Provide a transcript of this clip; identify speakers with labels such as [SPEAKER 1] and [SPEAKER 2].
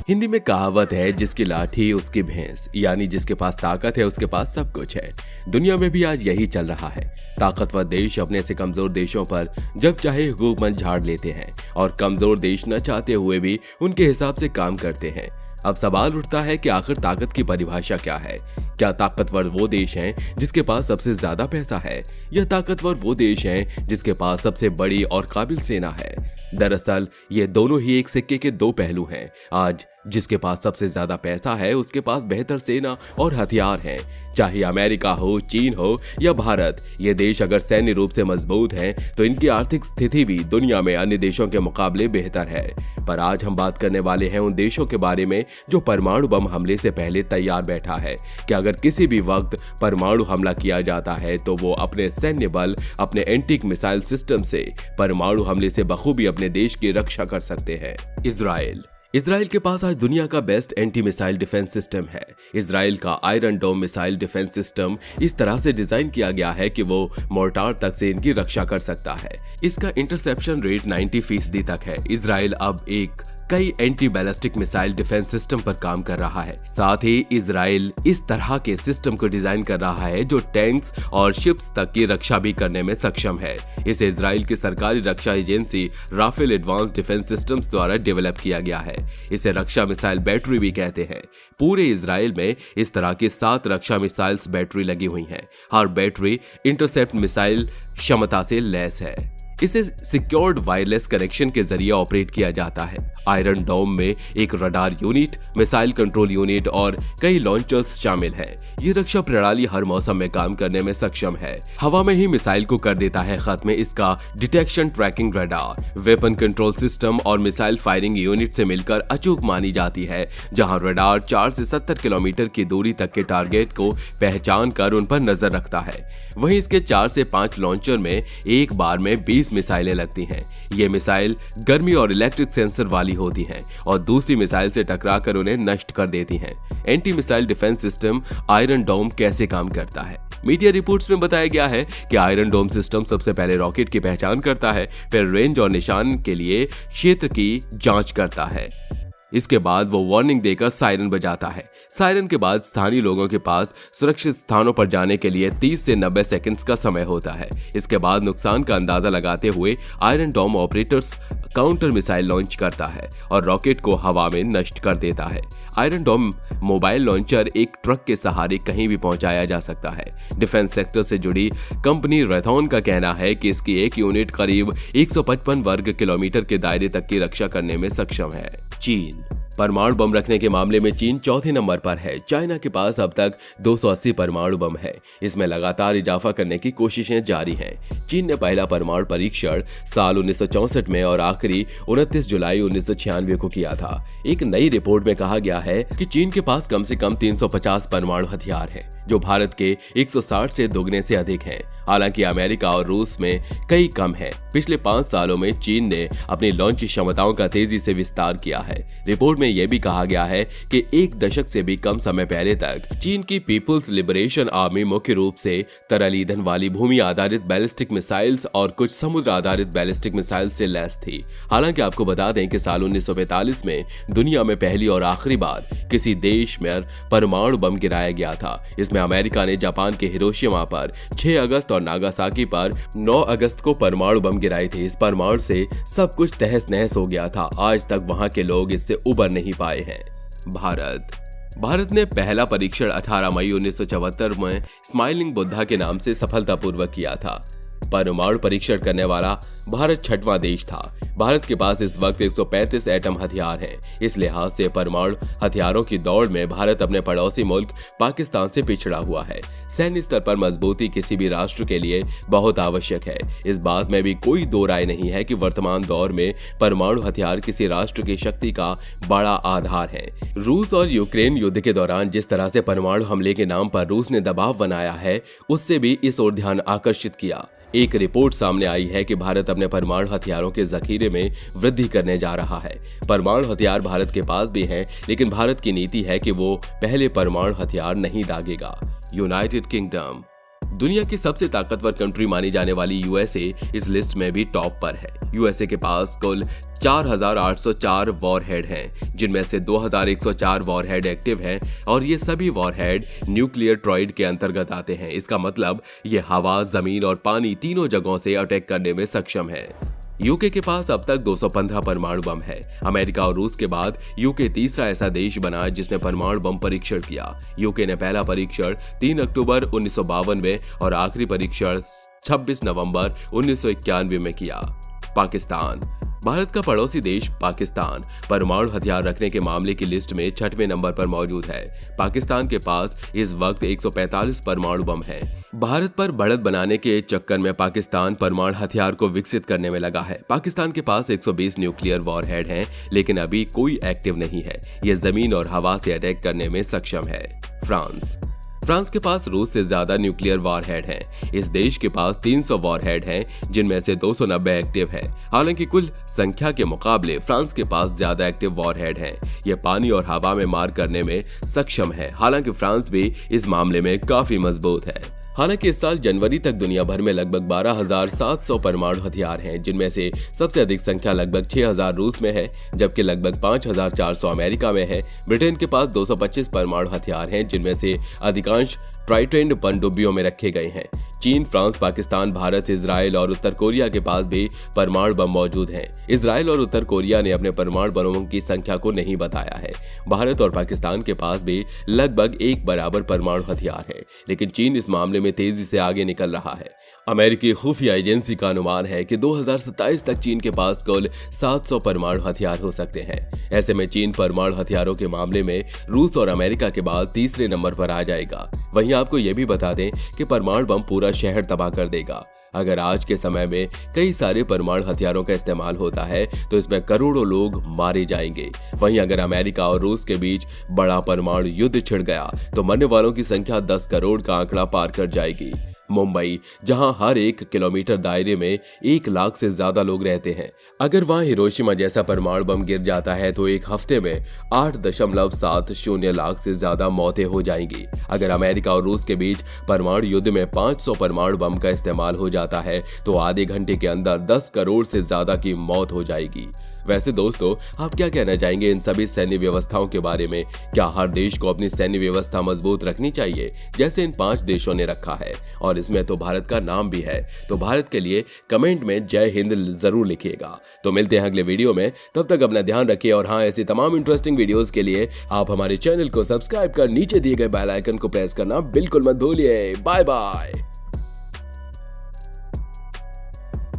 [SPEAKER 1] हिंदी में कहावत है, जिसकी लाठी उसकी भैंस, यानी जिसके पास ताकत है उसके पास सब कुछ है। दुनिया में भी आज यही चल रहा है। ताकतवर देश अपने से कमजोर देशों पर जब चाहे हुकूमत झाड़ लेते हैं और कमजोर देश न चाहते हुए भी उनके हिसाब से काम करते हैं। अब सवाल उठता है कि आखिर ताकत की परिभाषा क्या है? क्या ताकतवर वो देश हैं जिसके पास सबसे ज्यादा पैसा है, या ताकतवर वो देश हैं जिसके पास सबसे बड़ी और काबिल सेना है? दरअसल ये दोनों ही एक सिक्के के दो पहलू हैं। आज जिसके पास सबसे ज्यादा पैसा है उसके पास बेहतर सेना और हथियार हैं। चाहे अमेरिका हो, चीन हो या भारत, ये देश अगर सैन्य रूप से मजबूत हैं तो इनकी आर्थिक स्थिति भी दुनिया में अन्य देशों के मुकाबले बेहतर है। पर आज हम बात करने वाले हैं उन देशों के बारे में जो परमाणु बम हमले से पहले तैयार बैठा है कि अगर किसी भी वक्त परमाणु हमला किया जाता है तो वो अपने सैन्य बल, अपने एंटी मिसाइल सिस्टम से परमाणु हमले से बखूबी अपने देश की रक्षा कर सकते हैं। इजराइल के पास आज दुनिया का best anti missile defence system है। इजराइल का Iron Dome missile defence system इस तरह से डिजाइन किया गया है कि वो मोर्टार तक से इनकी रक्षा कर सकता है। इसका इंटरसेप्शन रेट 90% तक है। इजराइल अब कई anti ballistic missile defence system पर काम कर रहा है। साथ ही इजराइल इस तरह के सिस्टम को डिजाइन कर रहा है जो टैंक्स और शिप्स तक की रक्षा भी करने में सक्षम है। इसे इजराइल की सरकारी रक्षा एजेंसी राफेल एडवांस डिफेंस सिस्टम्स द्वारा डेवलप किया गया है। इसे रक्षा मिसाइल बैटरी भी कहते हैं। पूरे इजराइल में इस तरह की 7 रक्षा मिसाइल्स बैटरी लगी हुई हैं। हर बैटरी इंटरसेप्ट मिसाइल क्षमता से लैस है। इसे सिक्योर्ड वायरलेस कनेक्शन के जरिए ऑपरेट किया जाता है। आयरन डोम में एक radar unit, missile control unit और कई लॉन्चर्स शामिल हैं। ये रक्षा प्रणाली हर मौसम में काम करने में सक्षम है। हवा में ही मिसाइल को कर देता है खत्म। इसका detection, tracking radar, weapon control system और मिसाइल फायरिंग यूनिट से मिलकर अचूक मानी जाती है, जहां रडार 4 से 70 किलोमीटर की दूरी तक के टारगेट को पहचान कर उन पर नजर रखता है। वहीं इसके 4 से 5 लॉन्चर में एक बार में 20 मिसाइलें लगती हैं। ये मिसाइल गर्मी और इलेक्ट्रिक सेंसर वाली होती हैं और दूसरी मिसाइल से टकराकर उन्हें नष्ट कर देती हैं। Anti missile defence system Iron Dome कैसे काम करता है? मीडिया रिपोर्ट्स में बताया गया है कि आयरन डोम सिस्टम सबसे पहले रॉकेट की पहचान करता है, फिर रेंज और निशान के लिए क्षेत्र की जांच करता है। इसके बाद वो वार्निंग देकर सायरन बजाता है। सायरन के बाद स्थानीय लोगों के पास सुरक्षित स्थानों पर जाने के लिए 30 से 90 सेकंड्स का समय होता है। इसके बाद नुकसान का अंदाजा लगाते हुए आयरन डोम ऑपरेटर्स काउंटर मिसाइल लॉन्च करता है और रॉकेट को हवा में नष्ट कर देता है। आयरन डोम मोबाइल लॉन्चर एक ट्रक के सहारे कहीं भी पहुंचाया जा सकता है। डिफेंस सेक्टर से जुड़ी कंपनी रेथॉन का कहना है कि इसकी एक यूनिट करीब 155 वर्ग किलोमीटर के दायरे तक की रक्षा करने में सक्षम है। चीन परमाणु बम रखने के मामले में चीन चौथे नंबर पर है। चाइना के पास अब तक 280 परमाणु बम है। इसमें लगातार इजाफा करने की कोशिशें जारी हैं। चीन ने पहला परमाणु परीक्षण साल 1964 में और आखिरी 29 जुलाई 1996 को किया था। एक नई रिपोर्ट में कहा गया है कि चीन के पास कम से कम 350 परमाणु हथियार हैं, जो भारत के 160 से दोगुने से अधिक हैं। हालांकि अमेरिका और रूस में कई कम है। पिछले 5 सालों में चीन ने अपनी लॉन्च क्षमताओं का तेजी से विस्तार किया है। रिपोर्ट में यह भी कहा गया है कि 1 दशक से भी कम समय पहले तक चीन की पीपुल्स लिबरेशन आर्मी मुख्य रूप से तरल ईंधन वाली भूमि आधारित बैलिस्टिक मिसाइल्स और कुछ समुद्र आधारित बैलिस्टिक मिसाइल्स से लैस थी। हालांकि आपको बता दें कि साल 1945 में दुनिया में पहली और आखिरी बार किसी देश में परमाणु बम गिराया गया था। इसमें अमेरिका ने जापान के हिरोशिमा पर 6 अगस्त और नागासाकी पर 9 अगस्त को परमाणु बम गिराए थे। इस परमाणु से सब कुछ तहस नहस हो गया था। आज तक वहां के लोग इससे उबर नहीं पाए हैं। भारत ने पहला परीक्षण 18 मई 1974 में स्माइलिंग बुद्धा के नाम से सफलतापूर्वक किया था। परमाणु परीक्षण करने वाला भारत 6वां देश था। भारत के पास इस वक्त 135 एटम हथियार हैं। इस लिहाज से परमाणु हथियारों की दौड़ में भारत अपने पड़ोसी मुल्क पाकिस्तान से पिछड़ा हुआ है। सैन्य स्तर पर मजबूती किसी भी राष्ट्र के लिए बहुत आवश्यक है। इस बात में भी कोई दो राय नहीं है कि वर्तमान दौर में परमाणु हथियार किसी राष्ट्र की शक्ति का बड़ा आधार है। रूस और यूक्रेन युद्ध के दौरान जिस तरह से परमाणु हमले के नाम पर रूस ने दबाव बनाया है, उससे भी इस ओर ध्यान आकर्षित किया। एक रिपोर्ट सामने आई है कि भारत अपने परमाणु हथियारों के जखीरे में वृद्धि करने जा रहा है। परमाणु हथियार भारत के पास भी हैं, लेकिन भारत की नीति है कि वो पहले परमाणु हथियार नहीं दागेगा। यूनाइटेड किंगडम दुनिया की सबसे ताकतवर कंट्री मानी जाने वाली यूएसए इस लिस्ट में भी टॉप पर है। यूएसए के पास कुल 4,804 वॉरहेड हैं, जिनमें से 2,104 वॉरहेड एक्टिव हैं और ये सभी वॉरहेड न्यूक्लियर ट्राइड के अंतर्गत आते हैं। इसका मतलब ये हवा, जमीन और पानी तीनों जगहों से अटैक करने में सक्षम है। यूके के पास अब तक 215 परमाणु बम है। अमेरिका और रूस के बाद यूके तीसरा ऐसा देश बना जिसने परमाणु बम परीक्षण किया। यूके ने पहला परीक्षण 3 अक्टूबर 1952 में और आखिरी परीक्षण 26 नवंबर 1991 में किया। पाकिस्तान। भारत का पड़ोसी देश पाकिस्तान परमाणु हथियार रखने के मामले की लिस्ट में 6वें नंबर पर मौजूद है। पाकिस्तान के पास इस वक्त 145 परमाणु बम हैं। भारत पर बढ़त बनाने के चक्कर में पाकिस्तान परमाणु हथियार को विकसित करने में लगा है। पाकिस्तान के पास 120 न्यूक्लियर वॉरहेड हैं, लेकिन अभी कोई एक्टिव नहीं है। यह जमीन और हवा से अटैक करने में सक्षम है। फ्रांस के पास रूस से ज्यादा न्यूक्लियर वॉरहेड हैं। इस देश के पास 300 वॉरहेड हैं, जिनमें से 290 एक्टिव हैं। हालांकि कुल संख्या के मुकाबले फ्रांस के पास ज्यादा एक्टिव वॉरहेड हैं। यह पानी और हवा में मार करने में सक्षम है। हालांकि फ्रांस भी इस मामले में काफी मजबूत है। हालांकि इस साल जनवरी तक दुनिया भर में लगभग 12,700 परमाणु हथियार हैं, जिनमें से सबसे अधिक संख्या लगभग 6,000 रूस में है, जबकि लगभग 5,400 अमेरिका में है। ब्रिटेन के पास 225 परमाणु हथियार हैं, जिनमें से अधिकांश ट्राइटेंड पनडुब्बियों में रखे गए हैं। चीन, फ्रांस, पाकिस्तान, भारत, इजराइल और उत्तर कोरिया के पास भी परमाणु बम मौजूद हैं। इजराइल और उत्तर कोरिया ने अपने परमाणु बमों की संख्या को नहीं बताया है। भारत और पाकिस्तान के पास भी लगभग एक बराबर परमाणु हथियार है, लेकिन चीन इस मामले में तेजी से आगे निकल रहा है। अमेरिकी खुफिया एजेंसी का अनुमान है कि 2027 तक चीन के पास कुल 700 परमाणु हथियार हो सकते हैं। ऐसे में चीन परमाणु हथियारों के मामले में रूस और अमेरिका के बाद तीसरे नंबर पर आ जाएगा। वहीं आपको यह भी बता दें कि परमाणु बम पूरा शहर तबाह कर देगा। अगर आज के समय में कई सारे परमाणु हथियारों का इस्तेमाल होता है तो इसमें करोड़ों लोग मारे जाएंगे। वहीं अगर अमेरिका और रूस के बीच बड़ा परमाणु युद्ध छिड़ गया तो मरने वालों की संख्या 10 करोड़ का आंकड़ा पार कर जाएगी। मुंबई, जहां हर 1 किलोमीटर दायरे में 1 लाख से ज्यादा लोग रहते हैं, अगर वहां हिरोशिमा जैसा परमाणु बम गिर जाता है तो एक हफ्ते में 8.70 लाख से ज्यादा मौतें हो जाएंगी। अगर अमेरिका और रूस के बीच परमाणु युद्ध में 500 परमाणु बम का इस्तेमाल हो जाता है तो आधे घंटे के अंदर 10 करोड़ से ज्यादा की मौत हो जाएगी। वैसे दोस्तों, आप क्या कहना चाहेंगे इन सभी सैन्य व्यवस्थाओं के बारे में? क्या हर देश को अपनी सैन्य व्यवस्था मजबूत रखनी चाहिए जैसे इन 5 देशों ने रखा है? और इसमें तो भारत का नाम भी है। तो भारत के लिए कमेंट में जय हिंद जरूर लिखिएगा। तो मिलते हैं अगले वीडियो में, तब तक अपना ध्यान रखिए। और हाँ, ऐसी तमाम इंटरेस्टिंग वीडियोस के लिए आप हमारे चैनल को सब्सक्राइब कर नीचे दिए गए बेल आइकन को प्रेस करना बिल्कुल मत भूलिए। Bye bye.